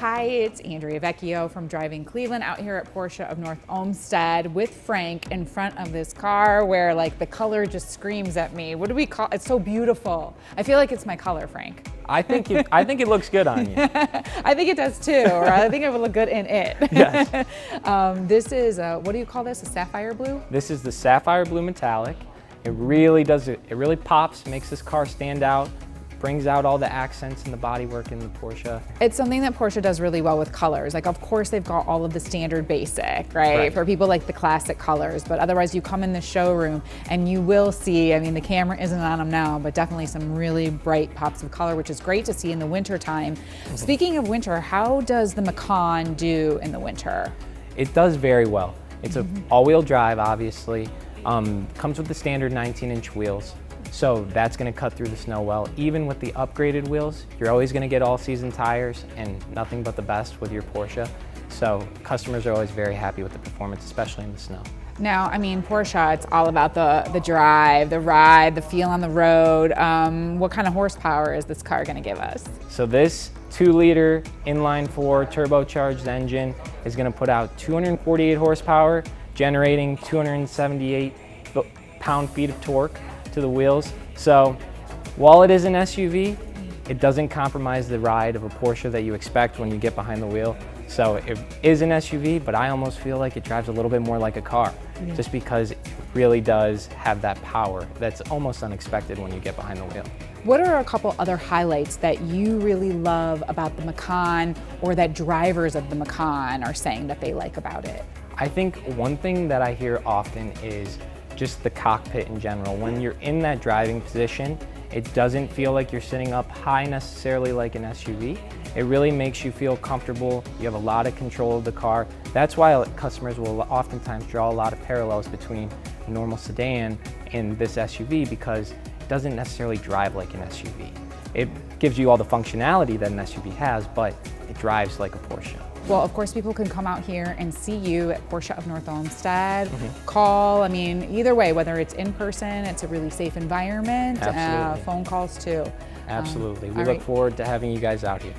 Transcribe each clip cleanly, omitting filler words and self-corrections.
Hi, it's Andrea Vecchio from Driving Cleveland out here at Porsche of North Olmsted with Frank in front of this car where like the color just screams at me. What do we call it? It's so beautiful. I feel like it's my color, Frank. I think it looks good on you. I think it does too, or I think it would look good in it. Yes. This is, what do you call this, a sapphire blue? This is the sapphire blue metallic. It really does it. It really pops, makes this car stand out, brings out all the accents in the bodywork in the Porsche. It's something that Porsche does really well with colors. Like, of course, they've got all of the standard basic, right? For people like the classic colors, but otherwise you come in the showroom and you will see, I mean, the camera isn't on them now, but definitely some really bright pops of color, which is great to see in the winter time. Speaking of winter, how does the Macan do in the winter? It does very well. It's an all-wheel drive, obviously. Comes with the standard 19-inch wheels. So that's going to cut through the snow well. Even with the upgraded wheels, you're always going to get all-season tires and nothing but the best with your Porsche. So customers are always very happy with the performance, especially in the snow. Now, I mean, Porsche, it's all about the drive, the ride, the feel on the road. What kind of horsepower is this car going to give us? So this 2-liter inline-4 turbocharged engine is going to put out 248 horsepower, generating 278 pound-feet of torque to the wheels. So while it is an SUV, it doesn't compromise the ride of a Porsche that you expect when you get behind the wheel. So it is an SUV, but I almost feel like it drives a little bit more like a car, just because it really does have that power that's almost unexpected when you get behind the wheel. What are a couple other highlights that you really love about the Macan, or that drivers of the Macan are saying that they like about it? I think one thing that I hear often is just the cockpit in general. When you're in that driving position, it doesn't feel like you're sitting up high necessarily like an SUV. It really makes you feel comfortable. You have a lot of control of the car. That's why customers will oftentimes draw a lot of parallels between a normal sedan and this SUV, because it doesn't necessarily drive like an SUV. It gives you all the functionality that an SUV has, but it drives like a Porsche. Well, of course, people can come out here and see you at Porsche of North Olmsted. Call, I mean, either way, whether it's in person, it's a really safe environment. Phone calls too. Absolutely. We look forward to having you guys out here.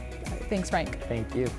Thanks, Frank. Thank you.